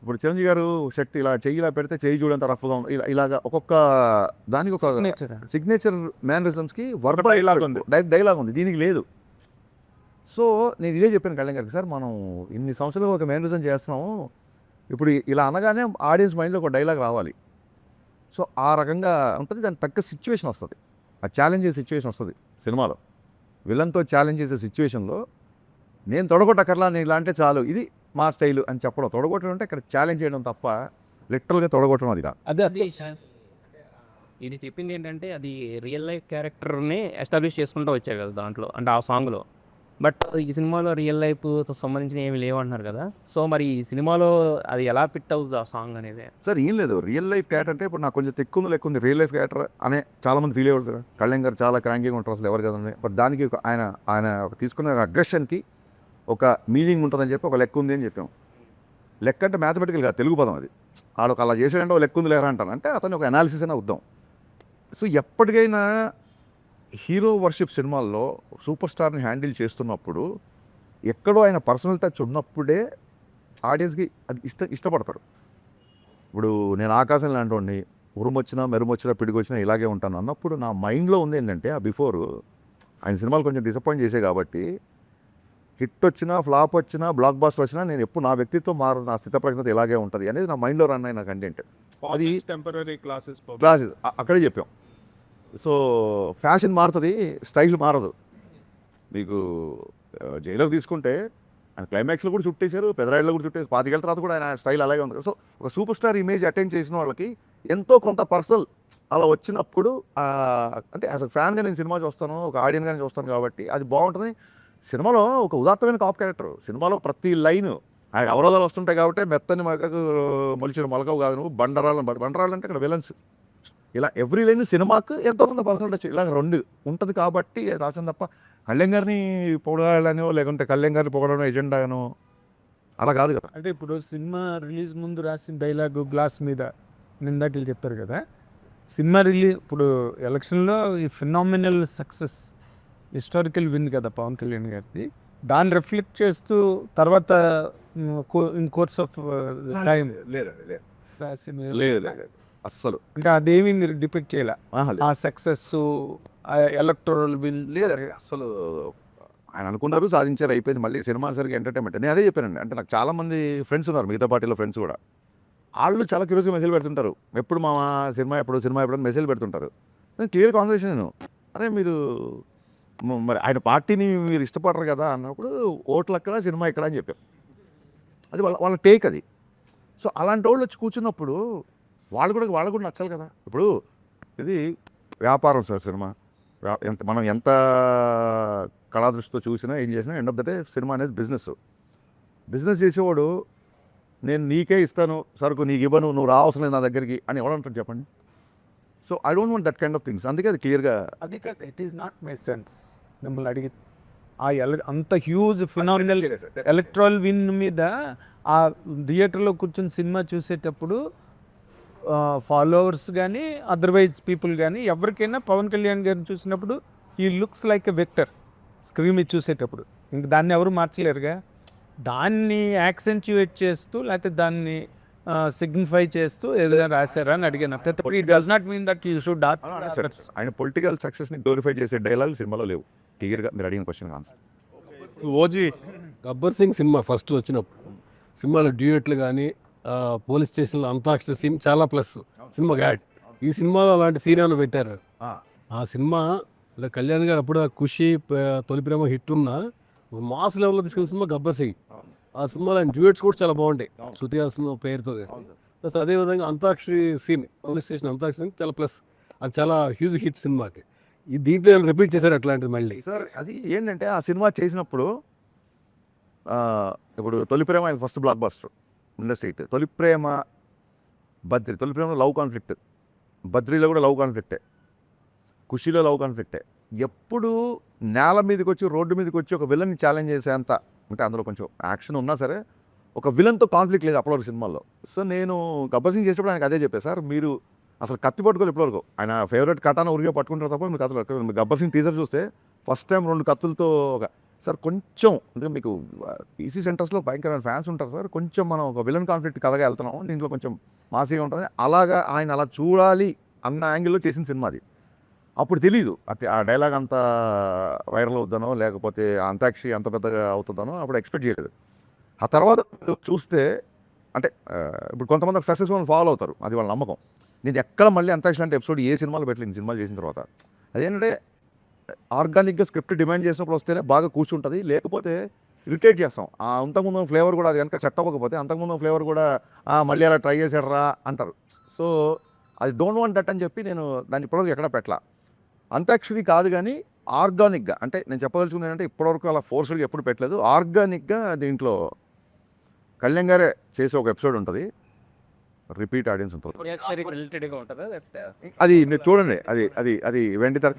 ఇప్పుడు చిరంజీవి గారు షర్ట్ ఇలా చెయ్యి ఇలా పెడితే చెయ్యి చూడంత రఫ్గా ఉంది ఇలాగా ఒక్కొక్క దానికి ఒక సిగ్నేచర్ మ్యానరిజమ్స్కి వర్బల్ డైలాగ్ ఉంది. డైలాగ్ ఉంది, దీనికి లేదు. సో నేను ఇదే చెప్పాను కళ్యాణ్ గారికి, సార్ మనం ఇన్ని సంవత్సరాలు ఒక మ్యానరిజం చేస్తున్నాము, ఇప్పుడు ఇలా అనగానే ఆడియన్స్ మైండ్లో ఒక డైలాగ్ రావాలి. సో ఆ రకంగా ఉంటుంది, దానికి తగ్గ సిచ్యువేషన్ వస్తుంది, ఆ ఛాలెంజ్ చేసే సిచ్యువేషన్ వస్తుంది సినిమాలో. విలన్తో ఛాలెంజ్ చేసే సిచ్యువేషన్లో నేను తొడగొట్టకర్లా, నేను ఇలా అంటే చాలు, ఇది మా స్టైలు అని చెప్పడం. తొడగొట్టడం అంటే ఇక్కడ ఛాలెంజ్ చేయడం తప్ప లిటరల్గా తొడగొట్టడం అది కాదు. అదే సార్ ఇది చెప్పింది ఏంటంటే అది రియల్ లైఫ్ క్యారెక్టర్ని ఎస్టాబ్లిష్ చేసుకుంటూ వచ్చారు కదా దాంట్లో, అంటే ఆ సాంగ్లో. బట్ ఈ సినిమాలో రియల్ లైఫ్తో సంబంధించిన ఏమి లేవంటున్నారు కదా. సో మరి ఈ సినిమాలో అది ఎలా ఫిట్ అవుతుంది ఆ సాంగ్ అనేది? సార్ ఏం లేదు, రియల్ లైఫ్ క్యారెక్టర్ అంటే ఇప్పుడు నాకు కొంచెం తెక్కుంది లెక్కుంది రియల్ లైఫ్ క్యారెక్టర్ అనే చాలామంది ఫీల్ అయ్యారు. కళ్యాణ్ గారు చాలా క్రాంకీగా ఉంటారు, అసలు ఎవరు కదండి. బట్ దానికి ఆయన తీసుకున్న అగ్రెషన్కి ఒక మీనింగ్ ఉంటుందని చెప్పి ఒక లెక్క ఉంది అని చెప్పాం. లెక్క అంటే మ్యాథమెటికల్ కాదు, తెలుగు పదం అది. ఆడొక అలా చేసాడంటే ఒక లెక్క ఉంది లేరా అంటాను, అంటే అతను ఒక అనాలిసిస్ అయినా వద్దాం. సో ఎప్పటికైనా హీరో వర్షిప్ సినిమాల్లో సూపర్ స్టార్ని హ్యాండిల్ చేస్తున్నప్పుడు ఎక్కడో ఆయన పర్సనల్ టచ్ ఉన్నప్పుడే ఆడియన్స్కి అది ఇష్టపడతారు. ఇప్పుడు నేను ఆకాశం లాంటి ఉరుమొచ్చినా మెరుమొచ్చినా పిడిగొచ్చినా ఇలాగే ఉంటాను అన్నప్పుడు నా మైండ్లో ఉంది ఏంటంటే, ఆ బిఫోర్ ఆయన సినిమాలు కొంచెం డిసప్పాయింట్ చేసే కాబట్టి హిట్ వచ్చినా ఫ్లాప్ వచ్చినా బ్లాక్ బాస్టర్ వచ్చినా నేను ఎప్పుడు నా వ్యక్తిత్వం మారదు, నా స్థితప్రజ్ఞత ఇలాగే ఉంటుంది అనేది నా మైండ్లో రన్ అయిన కంటెంట్. అది టెంపరీ క్లాసెస్ అక్కడే చెప్పాం. సో ఫ్యాషన్ మారుతుంది, స్టైల్ మారదు. మీకు జైలర్ తీసుకుంటే ఆయన క్లైమాక్స్లో కూడా చుట్టేశారు, పెదరాయిలో కూడా చుట్టేసి 25 ఏళ్ళ తర్వాత కూడా ఆయన స్టైల్ అలాగే ఉంది. సో ఒక సూపర్ స్టార్ ఇమేజ్ అటెండ్ చేసిన వాళ్ళకి ఎంతో కొంత పర్సనల్ అలా వచ్చినప్పుడు అంటే యాజ్ అ ఫ్యాన్గా నేను సినిమా చూస్తాను, ఒక ఆడియన్గా చూస్తాను కాబట్టి అది బాగుంటుంది. సినిమాలో ఒక ఉదాత్తమైన కాప్ క్యారెక్టర్, సినిమాలో ప్రతి లైను ఆయన అవరోధాలు వస్తుంటాయి కాబట్టి మెత్తని మగకు మొలిచిన మొలకవు కాదు నువ్వు బండరాలు అంటే ఇక్కడ విలన్స్. ఇలా ఎవ్రీ లైన్ సినిమాకు ఎంతో కొంత పర్సనల్ టచ్ ఇలా రెండు ఉంటుంది కాబట్టి రాసింది తప్ప కళ్యాణ్ గారిని పొగడాలనో లేకుంటే కళ్యాణ్ గారిని పొగడనో ఎజెండానో అలా కాదు కదా. అంటే ఇప్పుడు సినిమా రిలీజ్ ముందు రాసిన డైలాగు గ్లాస్ మీద నిందాకలు చెప్పారు కదా. సినిమా రిలీజ్ ఇప్పుడు ఎలక్షన్లో ఈ ఫినామినల్ సక్సెస్ హిస్టారికల్ విన్ కదా పవన్ కళ్యాణ్ గారిది, దాన్ని రిఫ్లెక్ట్ చేస్తూ తర్వాత ఇన్ కోర్స్ ఆఫ్ టైం లేదు అస్సలు అంటే అదేమి మీరు డిపెక్ట్ చేయాల ఆ సక్సెస్ ఎలక్టోరల్ విన్ లేదు అసలు. ఆయన అనుకున్నారు, సాధించారు, అయిపోయింది. మళ్ళీ సినిమా సరిగ్గా ఎంటర్టైన్మెంట్. నేను అదే చెప్పానండి, అంటే నాకు చాలామంది ఫ్రెండ్స్ ఉన్నారు, మిగతా పార్టీలో ఫ్రెండ్స్ కూడా. వాళ్ళు చాలా క్యూరియస్గా మెసేజ్ పెడుతుంటారు, ఎప్పుడు మా సినిమా ఎప్పుడు మెసేజ్ పెడుతుంటారు. నేను క్లియర్ కాన్వర్సేషన్ నేను, అరే మీరు మరి ఆయన పార్టీని మీరు ఇష్టపడరు కదా అన్నప్పుడు ఓట్లు అక్కడ సినిమా ఇక్కడ అని చెప్పాం. అది వాళ్ళ టేక్ అది. సో అలాంటి వాళ్ళు వచ్చి కూర్చున్నప్పుడు వాళ్ళు కూడా నచ్చాలి కదా. ఇప్పుడు ఇది వ్యాపారం సార్, సినిమా మనం ఎంత కళాదృష్టితో చూసినా ఏం చేసినా end of the day cinema అనేది బిజినెస్ చేసేవాడు నేను నీకే ఇస్తాను సరుకు, నీకు ఇవ్వను, నువ్వు రావాల్సిన నా దగ్గరికి అని ఎవడంటారు చెప్పండి. So I don't want that kind of things. అందుకే అది క్లియర్గా అది కాదు, it is not my sense. మిమ్మల్ని అడిగి ఆ అంత హ్యూజ్ ఫినామినల్ ఎలక్ట్రల్ విన్ మీద ఆ థియేటర్లో కూర్చొని సినిమా చూసేటప్పుడు ఫాలోవర్స్ కానీ అదర్వైజ్ పీపుల్ కానీ ఎవరికైనా పవన్ కళ్యాణ్ గారిని చూసినప్పుడు ఈ looks like a vector screen మీద చూసేటప్పుడు ఇంక దాన్ని ఎవరు మార్చలేరుగా. దాన్ని యాక్సెంచుయేట్ చేస్తూ లేకపోతే దాన్ని సిగ్నిఫై చేస్తూ ఏదైనా రాశారా అని అడిగాను. It does not mean that you should ఆయన పొలిటికల్ సక్సెస్ని గ్లోరిఫై చేసే డైలాగ్ సినిమాలో లేవు. క్లియర్గా మీరు అడిగిన question answer. OG Gabbar Singh cinema first వచ్చినప్పుడు సినిమాలో డ్యూయెట్లు కానీ పోలీస్ స్టేషన్లో అంతాక్షరి సీన్ చాలా ప్లస్ సినిమా గాడ్. ఈ సినిమాలో అలాంటి సీన్ ఏమైనా పెట్టారు? ఆ సినిమా కళ్యాణ్ గారు అప్పుడు ఖుషి తొలి ప్రేమ హిట్ ఉన్న మాస్ లెవెల్లో తీసుకున్న సినిమా గబ్బర్ సింగ్. ఆ సినిమాలో ఆయన డ్యూయెట్స్ కూడా చాలా బాగుంటాయి శృతి హాసన్ పేరుతో. ప్లస్ అదేవిధంగా antakshari scene, police station antakshari scene చాలా ప్లస్, అది చాలా హ్యూజ్ హిట్ సినిమాకి. ఈ దీంట్లో రిపీట్ చేశారు అట్లాంటిది మళ్ళీ. సార్ అది ఏంటంటే ఆ సినిమా చేసినప్పుడు ఇప్పుడు తొలి ప్రేమ ఆయన ఫస్ట్ బ్లాక్ బాస్టర్ ఇండస్ట్రీ. తొలి ప్రేమ బద్రి, తొలి ప్రేమలో లవ్ కాన్ఫ్లిక్ట్, బద్రీలో కూడా లవ్ కాన్ఫ్లిక్టే, ఖుషీలో లవ్ కాన్ఫ్లిక్టే. ఎప్పుడు నేల మీదకి వచ్చి రోడ్డు మీదకి వచ్చి ఒక విలన్ని ఛాలెంజ్ చేసేంత, అంటే అందులో కొంచెం యాక్షన్ ఉన్నా సరే ఒక విలన్తో కాన్ఫ్లిక్ట్ లేదు అప్పటివరకు సినిమాల్లో. సో నేను గబ్బర్ సింగ్ చేసేప్పుడు ఆయనకు అదే చెప్పాను, సార్ మీరు అసలు కత్తి పట్టుకోవాలి ఇప్పటివరకు. ఆయన ఫేవరెట్ కటాన ఉరిగా పట్టుకుంటారు తప్ప మీరు కత్తులు. గబ్బర్ సింగ్ టీజర్ చూస్తే ఫస్ట్ టైం 2 కత్తులతో ఒక సార్ కొంచెం అంటే మీకు ఈసీ సెంటర్స్లో భయంకరమైన ఫ్యాన్స్ ఉంటారు సార్. కొంచెం మనం ఒక విలన్ కాన్ఫ్లిక్ట్ కథగా వెళ్తున్నాం, దీంట్లో కొంచెం మాసీగా ఉంటుంది. అలాగా ఆయన అలా చూడాలి అన్న యాంగిల్లో చేసిన సినిమా అది. అప్పుడు తెలీదు ఆ డైలాగ్ అంత వైరల్ అవుతానో లేకపోతే అంతాక్షరి అంత పెద్దగా అవుతుందనో అప్పుడు ఎక్స్పెక్ట్ చేయలేదు. ఆ తర్వాత చూస్తే అంటే ఇప్పుడు కొంతమంది సక్సెస్ఫుల్ ఫాలో అవుతారు, అది వాళ్ళ నమ్మకం. నేను ఎక్కడ మళ్ళీ అంతాక్షరి అంటే ఎపిసోడ్ ఏ సినిమాలో పెట్టలేదు సినిమాలు చేసిన తర్వాత. అదేంటంటే ఆర్గానిక్గా స్క్రిప్ట్ డిమాండ్ చేసినప్పుడు వస్తేనే బాగా కూర్చుంటుంది, లేకపోతే ఇరిటేట్ చేస్తాం. ఆ అంతకుముందు ఫ్లేవర్ కూడా అది కనుక సెట్ అవ్వకపోతే అంతకుముందు ఫ్లేవర్ కూడా మళ్ళీ అలా ట్రై చేసాడరా అంటారు. సో అది డోంట్ వాంట్ దట్ అని చెప్పి నేను దాన్ని ఇప్పటివరకు ఎక్కడ పెట్టలా. అంతాక్షరి కాదు కానీ ఆర్గానిక్గా, అంటే నేను చెప్పదలుచుకుంది ఏంటంటే ఇప్పటివరకు అలా ఫోర్స్డ్గా ఎప్పుడు పెట్టలేదు. ఆర్గానిక్గా దీంట్లో కళ్యాణ్ గారే చేసే ఒక ఎపిసోడ్ ఉంటుంది, రిపీట్ ఆడియన్స్ ఉంటుంది. రిలేటెడ్గా ఉంటుందా లేకపోతే అది మీరు చూడండి, అది అది అది వెండి తర